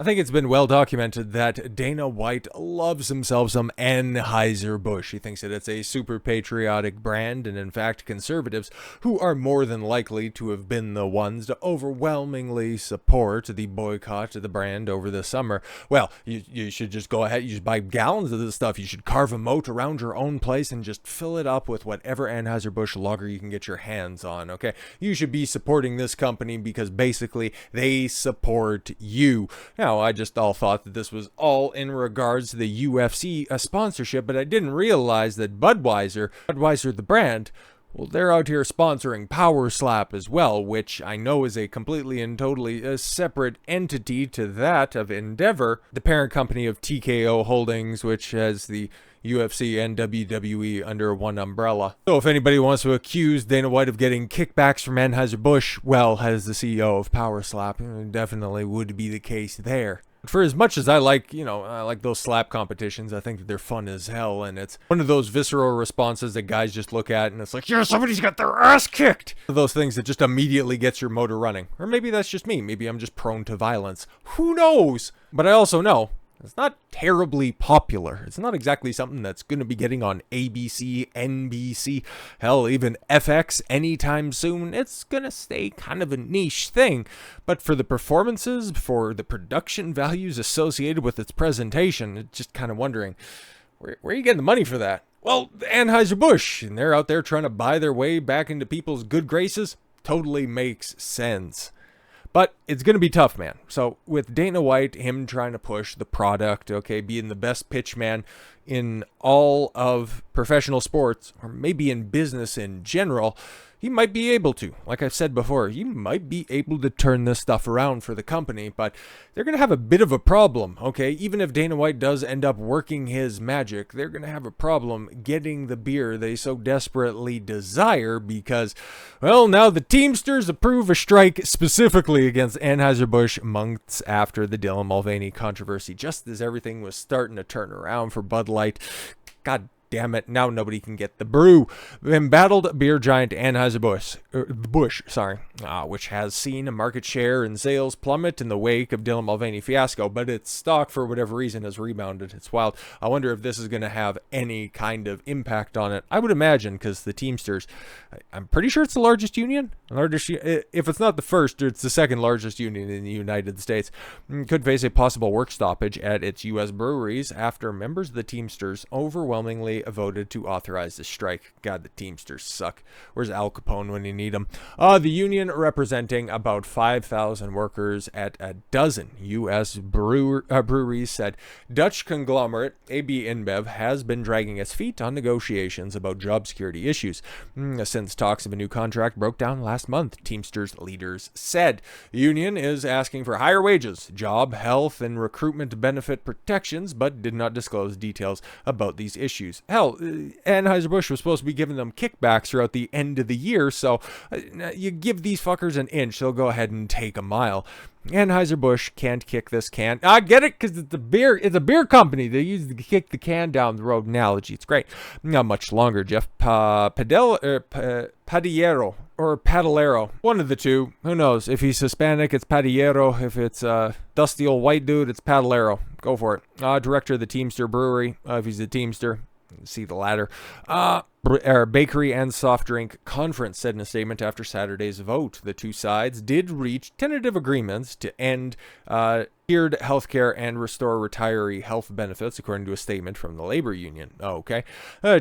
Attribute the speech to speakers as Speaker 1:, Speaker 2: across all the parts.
Speaker 1: I think it's been well documented that Dana White loves himself some Anheuser Busch. He thinks that it's a super patriotic brand, and in fact, conservatives, who are more than likely to have been the ones to overwhelmingly support the boycott of the brand over the summer, well, you should just go ahead, you should buy gallons of this stuff. You should carve a moat around your own place and just fill it up with whatever Anheuser Busch lager you can get your hands on, okay? You should be supporting this company because basically they support you. Now, I just all thought that this was all in regards to the UFC sponsorship, but I didn't realize that Budweiser the brand, well, they're out here sponsoring Power Slap as well, which I know is a completely and totally separate entity to that of Endeavor, the parent company of TKO Holdings, which has the UFC and WWE under one umbrella. So if anybody wants to accuse Dana White of getting kickbacks from Anheuser-Busch, well, as the CEO of Power Slap, it definitely would be the case there. For as much as I like, I like those slap competitions, I think that they're fun as hell, and it's one of those visceral responses that guys just look at and it's like, yeah, somebody's got their ass kicked! Those things that just immediately gets your motor running. Or maybe that's just me. Maybe I'm just prone to violence. Who knows? But I also know it's not terribly popular. It's not exactly something that's going to be getting on ABC, NBC, hell, even FX anytime soon. It's going to stay kind of a niche thing. But for the performances, for the production values associated with its presentation, it's just kind of wondering, where are you getting the money for that? Well, Anheuser-Busch, and they're out there trying to buy their way back into people's good graces. Totally makes sense. But it's going to be tough, man. So with Dana White, him trying to push the product, okay, being the best pitch man in all of professional sports, or maybe in business in general, he might be able to. Like I've said before, he might be able to turn this stuff around for the company, but they're going to have a bit of a problem, okay? Even if Dana White does end up working his magic, they're going to have a problem getting the beer they so desperately desire because, well, now the Teamsters approve a strike specifically against Anheuser-Busch months after the Dylan Mulvaney controversy, just as everything was starting to turn around for Bud Light. God damn it, now nobody can get the brew. Embattled beer giant Anheuser-Busch, which has seen a market share and sales plummet in the wake of Dylan Mulvaney fiasco, but its stock, for whatever reason, has rebounded. It's wild. I wonder if this is going to have any kind of impact on it. I would imagine, because the Teamsters, I'm pretty sure it's the largest union. If it's not the first, it's the second largest union in the United States. Could face a possible work stoppage at its U.S. breweries after members of the Teamsters overwhelmingly voted to authorize the strike. God, the Teamsters suck. Where's Al Capone when you need him? The union, representing about 5,000 workers at a dozen U.S. breweries, said Dutch conglomerate AB InBev has been dragging its feet on negotiations about job security issues since talks of a new contract broke down last month, Teamsters leaders said. The union is asking for higher wages, job, health, and recruitment benefit protections, but did not disclose details about these issues. Hell, Anheuser-Busch was supposed to be giving them kickbacks throughout the end of the year, so you give these fuckers an inch, they'll go ahead and take a mile. Anheuser-Busch can't kick this can. I get it, because it's a beer company. They use the kick the can down the road analogy. It's great. Not much longer, Jeff. Padillero or Padillero. One of the two. Who knows? If he's Hispanic, it's Padillero. If it's dusty old white dude, it's Padillero. Go for it. Director of the Teamster Brewery. If he's a Teamster, see the latter. Bakery and Soft Drink Conference said in a statement after Saturday's vote, the two sides did reach tentative agreements to end tiered healthcare and restore retiree health benefits, according to a statement from the labor union. Okay.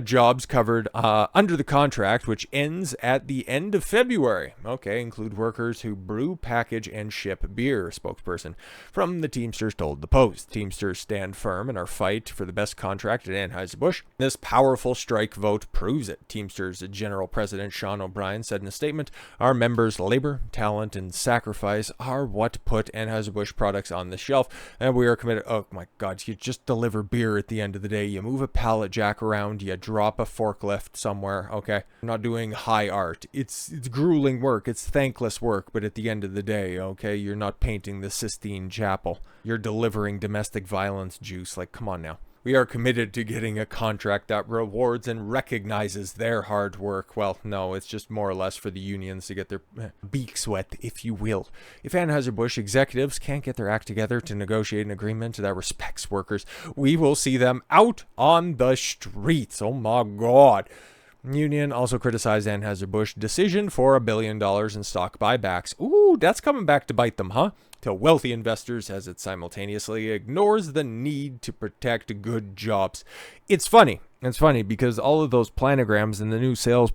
Speaker 1: Jobs covered under the contract, which ends at the end of February. Okay. Include workers who brew, package, and ship beer, a spokesperson from the Teamsters told the Post. Teamsters stand firm in our fight for the best contract at Anheuser-Busch. This powerful strike vote proves it. Teamsters General President Sean O'Brien said in a statement, our members' labor, talent, and sacrifice are what put Anheuser-Busch products on the shelf, and we are committed. Oh my God, you just deliver beer at the end of the day. You move a pallet jack around, you drop a forklift somewhere, okay? You're not doing high art. It's grueling work, it's thankless work, but at the end of the day, okay, you're not painting the Sistine Chapel. You're delivering domestic violence juice. Like, come on now. We are committed to getting a contract that rewards and recognizes their hard work. Well, no, it's just more or less for the unions to get their beaks wet, if you will. If Anheuser Busch executives can't get their act together to negotiate an agreement that respects workers, we will see them out on the streets. Oh my God. Union also criticized Anheuser-Busch's decision for $1 billion in stock buybacks. Ooh, that's coming back to bite them, huh? To wealthy investors, as it simultaneously ignores the need to protect good jobs. It's funny. It's funny because all of those planograms and the new sales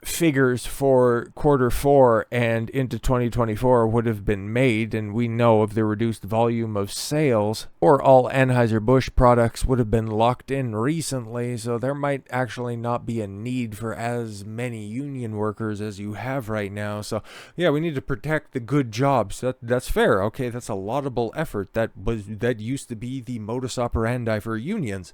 Speaker 1: figures for Q4 and into 2024 would have been made, and we know of the reduced volume of sales, or all Anheuser-Busch products would have been locked in recently, so there might actually not be a need for as many union workers as you have right now. So yeah, we need to protect the good jobs. That's fair. Okay, that's a laudable effort. That used to be the modus operandi for unions.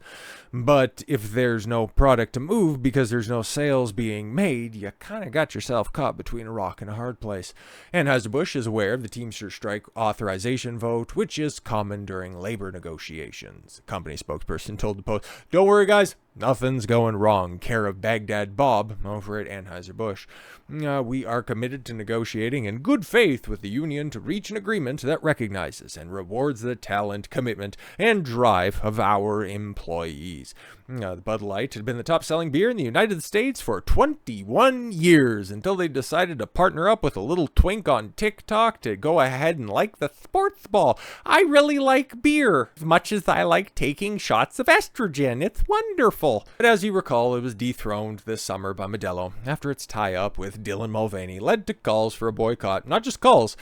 Speaker 1: But if there's no product to move because there's no sales being made, you kind of got yourself caught between a rock and a hard place. Anheuser-Busch is aware of the Teamsters strike authorization vote, which is common during labor negotiations. A company spokesperson told the Post, "Don't worry, guys. Nothing's going wrong. Care of Baghdad Bob over at Anheuser-Busch. We are committed to negotiating in good faith with the union to reach an agreement that recognizes and rewards the talent, commitment, and drive of our employees." The Bud Light had been the top-selling beer in the United States for 21 years until they decided to partner up with a little twink on TikTok to go ahead and like the sports ball. I really like beer as much as I like taking shots of estrogen. It's wonderful. But as you recall, it was dethroned this summer by Modelo after its tie-up with Dylan Mulvaney led to calls for a boycott. Not just calls,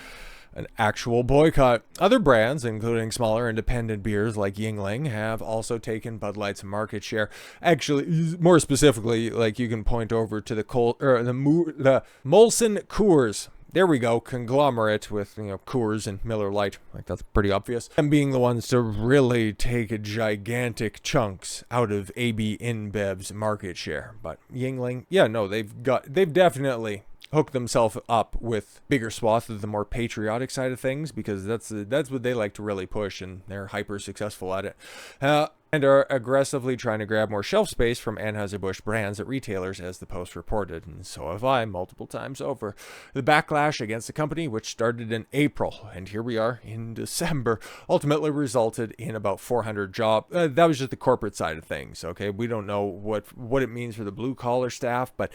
Speaker 1: an actual boycott. Other brands, including smaller independent beers like Yuengling, have also taken Bud Light's market share. Actually, more specifically, like you can point over to the Molson Coors. There we go, conglomerate with, Coors and Miller Lite. Like, that's pretty obvious. And being the ones to really take gigantic chunks out of AB InBev's market share. But Yuengling, yeah, no, they've definitely hook themselves up with bigger swath of the more patriotic side of things, because that's what they like to really push, and they're hyper successful at it. And are aggressively trying to grab more shelf space from Anheuser-Busch brands at retailers, as the Post reported, and so have I multiple times over. The backlash against the company, which started in April, and here we are in December, ultimately resulted in about 400 jobs. That was just the corporate side of things, okay? We don't know what it means for the blue-collar staff, but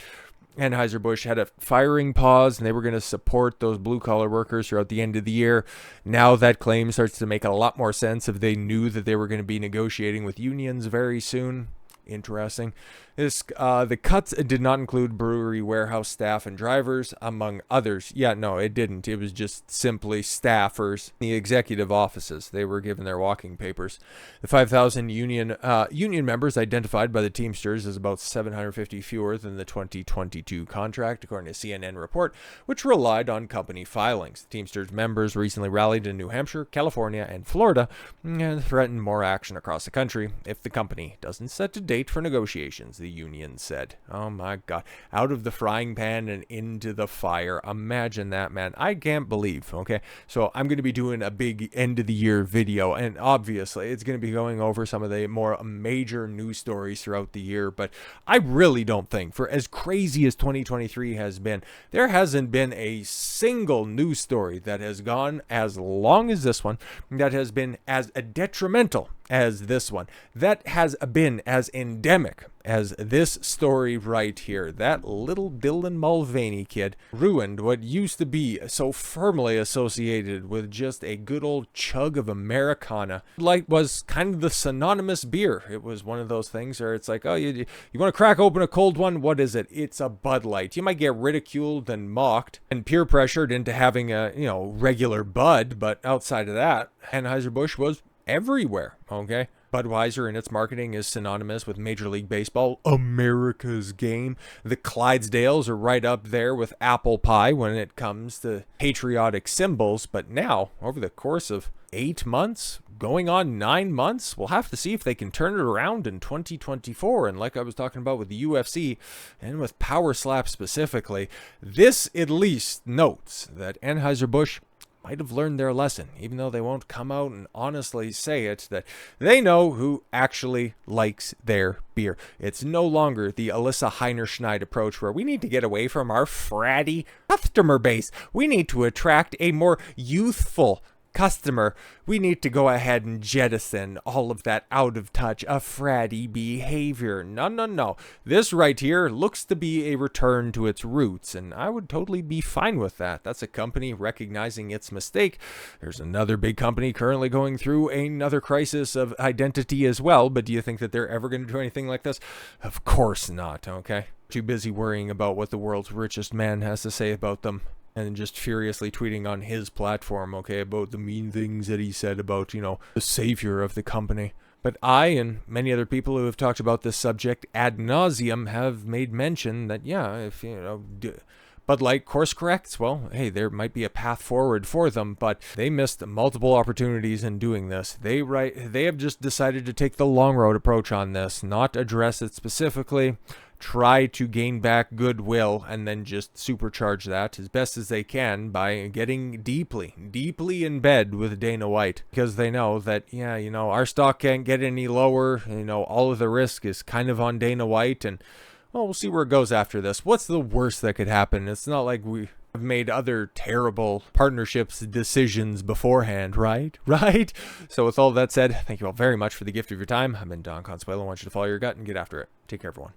Speaker 1: Anheuser-Busch had a firing pause, and they were going to support those blue-collar workers throughout the end of the year. Now that claim starts to make a lot more sense if they knew that they were going to be negotiating with unions very soon. Interesting. The cuts did not include brewery warehouse staff and drivers, among others. Yeah, no, it didn't. It was just simply staffers in the executive offices. They were given their walking papers. The 5,000 union members identified by the Teamsters is about 750 fewer than the 2022 contract, according to CNN report, which relied on company filings. The Teamsters members recently rallied in New Hampshire, California, and Florida, and threatened more action across the country if the company doesn't set a date for negotiations, the union said. Oh my God. Out of the frying pan and into the fire. Imagine that, man. I can't believe, okay? So I'm going to be doing a big end of the year video, and obviously it's going to be going over some of the more major news stories throughout the year, but I really don't think, for as crazy as 2023 has been, there hasn't been a single news story that has gone as long as this one, that has been as detrimental as this one, that has been as endemic as this story right here. That little Dylan Mulvaney kid ruined what used to be so firmly associated with just a good old chug of Americana. Light was kind of the synonymous beer. It was one of those things where it's like, oh, you want to crack open a cold one? What is it? It's a Bud Light. You might get ridiculed and mocked and peer pressured into having a, regular Bud, but outside of that, Anheuser-Busch was everywhere, okay? Budweiser in its marketing is synonymous with Major League Baseball, America's game. The Clydesdales are right up there with apple pie when it comes to patriotic symbols. But now, over the course of 8 months, going on 9 months, we'll have to see if they can turn it around in 2024. And like I was talking about with the UFC and with Power Slap specifically, this at least notes that Anheuser-Busch might have learned their lesson, even though they won't come out and honestly say it, that they know who actually likes their beer. It's no longer the Alyssa Heinerschneid approach where we need to get away from our fratty customer base. We need to attract a more youthful customer. We need to go ahead and jettison all of that out of touch, a fratty behavior. No. This right here looks to be a return to its roots, and I would totally be fine with that. That's a company recognizing its mistake. There's another big company currently going through another crisis of identity as well, but do you think that they're ever going to do anything like this? Of course not, okay? Too busy worrying about what the world's richest man has to say about them, and just furiously tweeting on his platform, okay, about the mean things that he said about, the savior of the company. But I and many other people who have talked about this subject ad nauseum have made mention that, yeah, if, Bud Light course corrects, well, hey, there might be a path forward for them, but they missed multiple opportunities in doing this. They have just decided to take the long road approach on this, not address it specifically, try to gain back goodwill, and then just supercharge that as best as they can by getting deeply in bed with Dana White, because they know that, yeah, our stock can't get any lower. All of the risk is kind of on Dana White, and well, we'll see where it goes after this. What's the worst that could happen? It's not like we have made other terrible partnerships decisions beforehand, right? So with all that said, thank you all very much for the gift of your time. I've been Don Consuelo. I want you to follow your gut and get after it. Take care, everyone.